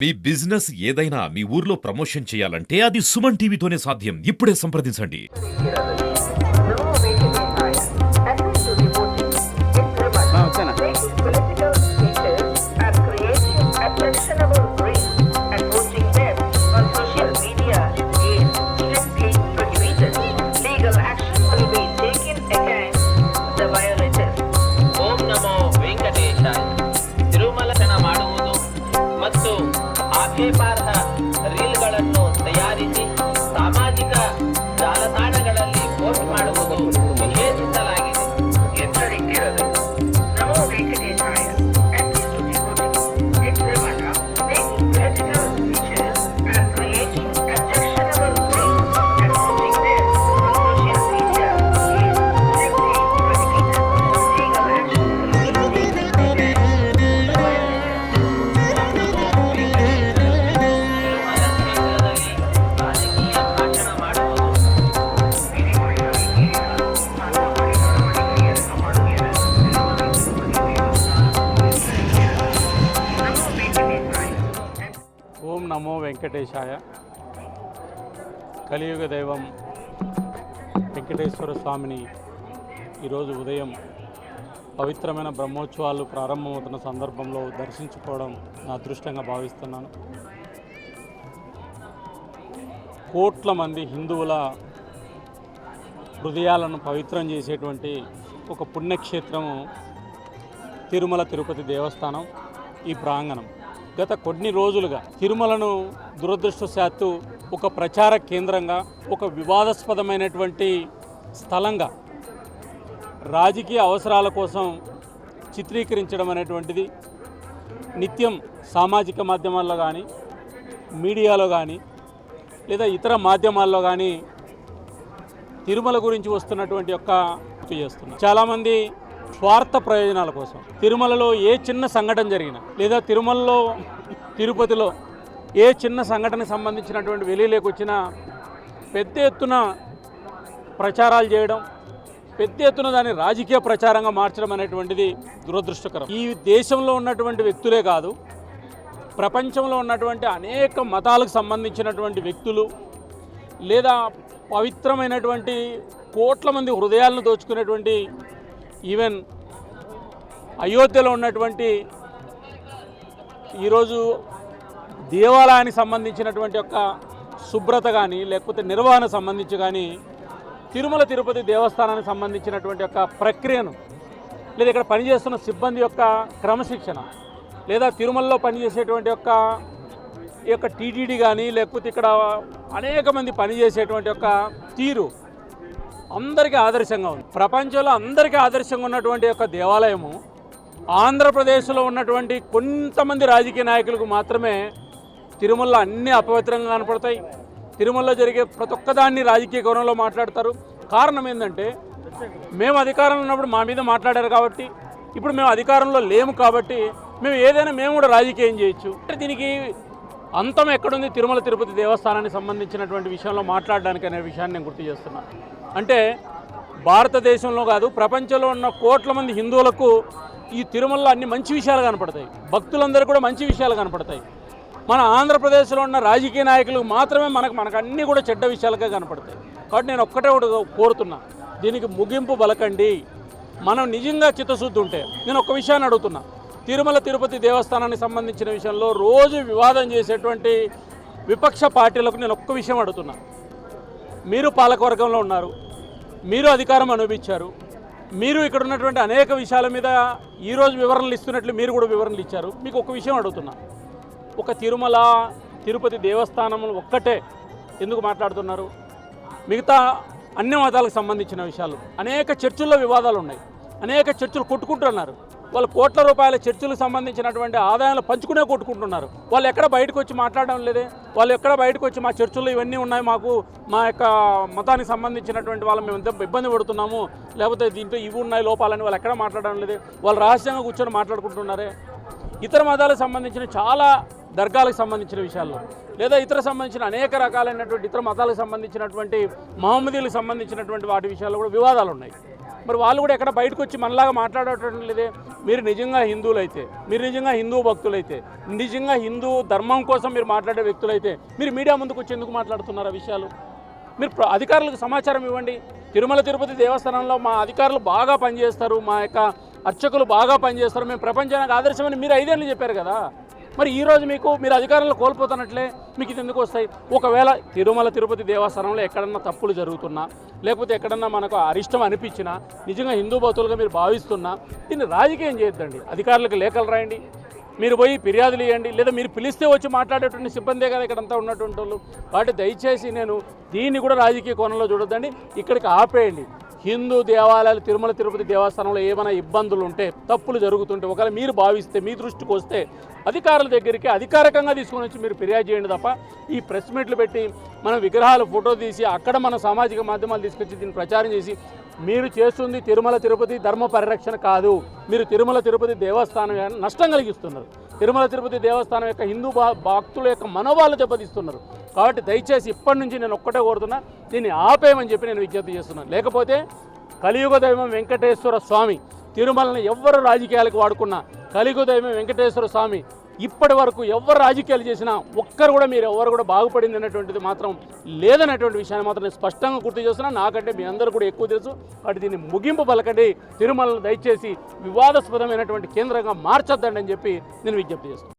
మీ business ఏదైనా మీ ఊర్లో promotion చేయాలంటే అది సుమన్ టీవీతోనే సాధ్యం. ఇప్పుడే సంప్రదించండి. ಆಕ್ಷೇಪಾರ್ಹ ರೀಲ್ಗಳನ್ನು ತಯಾರಿಸಿ ಸಾಮಾಜಿಕ ಜಾಲತಾಣಗಳಲ್ಲಿ ಪೋಸ್ಟ್ ಮಾಡುವುದು ನಿಷೇಧಿಸಲಾಗಿದೆ. ಎಚ್ಚರಿಕೆಯಿರಲಿ. ನಮೋ ವೆಂಕಟೇಶಾಯ. ఓం నమో వెంకటేశాయ. కలియుగ దైవం వెంకటేశ్వర స్వామిని ఈరోజు ఉదయం పవిత్రమైన బ్రహ్మోత్సవాలు ప్రారంభమవుతున్న సందర్భంలో దర్శించుకోవడం నా అదృష్టంగా భావిస్తున్నాను. కోట్ల మంది హిందువుల హృదయాలను పవిత్రం చేసేటువంటి ఒక పుణ్యక్షేత్రము తిరుమల తిరుపతి దేవస్థానం. ఈ ప్రాంగణం గత కొన్ని రోజులుగా తిరుమలను దురదృష్టవశాత్తు ఒక ప్రచార కేంద్రంగా, ఒక వివాదాస్పదమైనటువంటి స్థలంగా రాజకీయ అవసరాల కోసం చిత్రీకరించడం అనేటువంటిది నిత్యం సామాజిక మాధ్యమాల్లో కానీ, మీడియాలో కానీ, లేదా ఇతర మాధ్యమాల్లో కానీ తిరుమల గురించి వస్తున్నటువంటి యొక్క చేస్తున్నారు. చాలామంది స్వార్థ ప్రయోజనాల కోసం తిరుమలలో ఏ చిన్న సంఘటన జరిగినా, లేదా తిరుమలలో తిరుపతిలో ఏ చిన్న సంఘటనకు సంబంధించినటువంటి వెలుగులోకి వచ్చినా పెద్ద ఎత్తున ప్రచారాలు చేయడం, పెద్ద ఎత్తున దాన్ని రాజకీయ ప్రచారంగా మార్చడం అనేటువంటిది దురదృష్టకరం. ఈ దేశంలో ఉన్నటువంటి వ్యక్తులే కాదు, ప్రపంచంలో ఉన్నటువంటి అనేక మతాలకు సంబంధించినటువంటి వ్యక్తులు, లేదా పవిత్రమైనటువంటి కోట్ల మంది హృదయాలను దోచుకునేటువంటి, ఈవెన్ అయోధ్యలో ఉన్నటువంటి ఈరోజు దేవాలయానికి సంబంధించినటువంటి యొక్క శుభ్రత కానీ, లేకపోతే నిర్వహణ సంబంధించి కానీ, తిరుమల తిరుపతి దేవస్థానానికి సంబంధించినటువంటి యొక్క ప్రక్రియను, లేదా ఇక్కడ పనిచేస్తున్న సిబ్బంది యొక్క క్రమశిక్షణ, లేదా తిరుమలలో పనిచేసేటువంటి ఈ యొక్క టీటీడీ కానీ, లేకపోతే ఇక్కడ అనేక మంది పనిచేసేటువంటి యొక్క తీరు అందరికీ ఆదర్శంగా ఉంది. ప్రపంచంలో అందరికీ ఆదర్శంగా ఉన్నటువంటి యొక్క దేవాలయము ఆంధ్రప్రదేశ్లో ఉన్నటువంటి కొంతమంది రాజకీయ నాయకులకు మాత్రమే తిరుమలలో అన్నీ అపవిత్రంగా కనపడతాయి. తిరుమలలో జరిగే ప్రతి ఒక్కదాన్ని రాజకీయ కోణంలో మాట్లాడతారు. కారణం ఏంటంటే, మేము అధికారంలో ఉన్నప్పుడు మా మీద మాట్లాడారు కాబట్టి, ఇప్పుడు మేము అధికారంలో లేము కాబట్టి మేము ఏదైనా మేము కూడా రాజకీయం చేయొచ్చు. దీనికి అంతం ఎక్కడుంది? తిరుమల తిరుపతి దేవస్థానానికి సంబంధించినటువంటి విషయంలో మాట్లాడడానికి అనే విషయాన్ని నేను గుర్తు చేస్తున్నాను. అంటే భారతదేశంలో కాదు, ప్రపంచంలో ఉన్న కోట్ల మంది హిందువులకు ఈ తిరుమలలో అన్ని మంచి విషయాలు కనపడతాయి, భక్తులందరూ కూడా మంచి విషయాలు కనపడతాయి. మన ఆంధ్రప్రదేశ్లో ఉన్న రాజకీయ నాయకులకు మాత్రమే మనకు అన్నీ కూడా చెడ్డ విషయాలుగా కనపడతాయి. కాబట్టి నేను ఒక్కటే కోరుతున్నా, దీనికి ముగింపు బలకండి. మనం నిజంగా చిత్తశుద్ధి ఉంటే, నేను ఒక విషయాన్ని అడుగుతున్నా, తిరుమల తిరుపతి దేవస్థానానికి సంబంధించిన విషయంలో రోజు వివాదం చేసేటువంటి విపక్ష పార్టీలకు నేను ఒక్క విషయం అడుగుతున్నా. మీరు పాలకవర్గంలో ఉన్నారు, మీరు అధికారం అనుభవించారు, మీరు ఇక్కడ ఉన్నటువంటి అనేక విషయాల మీద ఈరోజు వివరణలు ఇస్తున్నట్లు మీరు కూడా వివరణలు ఇచ్చారు. మీకు ఒక విషయం అడుగుతున్నా, ఒక తిరుమల తిరుపతి దేవస్థానం ఒక్కటే ఎందుకు మాట్లాడుతున్నారు? మిగతా అన్ని మతాలకు సంబంధించిన విషయాలు అనేక చర్చిల్లో వివాదాలు ఉన్నాయి, అనేక చర్చలు కొట్టుకుంటున్నారు. వాళ్ళు కోట్ల రూపాయల చర్చలకు సంబంధించినటువంటి ఆదాయాలు పంచుకునే కొట్టుకుంటున్నారు. వాళ్ళు ఎక్కడ బయటకు వచ్చి మాట్లాడడం లేదే. వాళ్ళు ఎక్కడ బయటకు వచ్చి మా చర్చల్లో ఇవన్నీ ఉన్నాయి, మాకు మా యొక్క మతానికి సంబంధించినటువంటి వాళ్ళు మేము ఎంత ఇబ్బంది పడుతున్నాము, లేకపోతే దీంట్లో ఇవి ఉన్నాయి లోపాలని వాళ్ళు ఎక్కడ మాట్లాడడం లేదే. వాళ్ళు రహస్యంగా కూర్చొని మాట్లాడుకుంటున్నారే. ఇతర మతాలకు సంబంధించిన చాలా దర్గాలకు సంబంధించిన విషయాల్లో, లేదా ఇతర సంబంధించిన అనేక రకాలైనటువంటి ఇతర మతాలకు సంబంధించినటువంటి మహమ్మదీలకు సంబంధించినటువంటి వాటి విషయాల్లో కూడా వివాదాలు ఉన్నాయి. మరి వాళ్ళు కూడా ఎక్కడ బయటకు వచ్చి మనలాగా మాట్లాడటం లేదే. మీరు నిజంగా హిందువులైతే, మీరు నిజంగా హిందూ భక్తులైతే, నిజంగా హిందూ ధర్మం కోసం మీరు మాట్లాడే వ్యక్తులైతే మీరు మీడియా ముందుకు వచ్చి ఎందుకు మాట్లాడుతున్నారు ఆ విషయాలు? మీరు అధికారులకు సమాచారం ఇవ్వండి. తిరుమల తిరుపతి దేవస్థానంలో మా అధికారులు బాగా పనిచేస్తారు, మా యొక్క అర్చకులు బాగా పనిచేస్తారు, మేము ప్రపంచానికి ఆదర్శమని మీరు 5 ఏళ్ళు చెప్పారు కదా. మరి ఈరోజు మీరు అధికారులను కోల్పోతున్నట్లే మీకు ఇది ఎందుకు వస్తాయి? ఒకవేళ తిరుమల తిరుపతి దేవస్థానంలో ఎక్కడన్నా తప్పులు జరుగుతున్నా, లేకపోతే ఎక్కడన్నా మనకు అరిష్టం అనిపించినా, నిజంగా హిందూ భక్తులుగా మీరు భావిస్తున్నా, దీన్ని రాజకీయం చేయొద్దండి. అధికారులకు లేఖలు రాయండి, మీరు పోయి ఫిర్యాదులు ఇవ్వండి, లేదా మీరు పిలిస్తే వచ్చి మాట్లాడేటువంటి సిబ్బందే కదా ఇక్కడంతా ఉన్నటువంటి వాళ్ళు. కాబట్టి దయచేసి నేను దీన్ని కూడా రాజకీయ కోణంలో చూడొద్దండి, ఇక్కడికి ఆపేయండి. హిందూ దేవాలయాలు తిరుమల తిరుపతి దేవస్థానంలో ఏమైనా ఇబ్బందులు ఉంటే, తప్పులు జరుగుతుంటే, ఒకవేళ మీరు భావిస్తే, మీ దృష్టికి వస్తే అధికారుల దగ్గరికి అధికారికంగా తీసుకొని వచ్చి మీరు ఫిర్యాదు చేయండి తప్ప ఈ ప్రెస్ మీట్లు పెట్టి మనం విగ్రహాలు ఫోటో తీసి అక్కడ మన సామాజిక మాధ్యమాలు తీసుకొచ్చి దీన్ని ప్రచారం చేసి మీరు చేస్తుంది తిరుమల తిరుపతి ధర్మ పరిరక్షణ కాదు. మీరు తిరుమల తిరుపతి దేవస్థానం నష్టం కలిగిస్తున్నారు. తిరుమల తిరుపతి దేవస్థానం యొక్క హిందూ భక్తుల యొక్క మనోభావాలు దెబ్బతీస్తున్నారు. కాబట్టి దయచేసి ఇప్పటి నుంచి నేను ఒక్కటే కోరుతున్నా, దీన్ని ఆపేయమని చెప్పి నేను విజ్ఞప్తి చేస్తున్నాను. లేకపోతే కలియుగ దైవం వెంకటేశ్వర స్వామి, తిరుమలని ఎవ్వరు రాజకీయాలకు వాడుకున్నా, కలియుగ దైవం వెంకటేశ్వర స్వామి ఇప్పటి వరకు ఎవరు రాజకీయాలు చేసినా ఒక్కరు కూడా మీరు ఎవరు కూడా బాగుపడింది అనేటువంటిది మాత్రం లేదనేటువంటి విషయాన్ని మాత్రం నేను స్పష్టంగా గుర్తు చేస్తున్నా. నాకంటే మీ అందరూ కూడా ఎక్కువ తెలుసు. కాబట్టి దీన్ని ముగింపు పలకండి. తిరుమలను దయచేసి వివాదాస్పదమైనటువంటి కేంద్రంగా మార్చొద్దండి అని చెప్పి నేను విజ్ఞప్తి చేస్తున్నాను.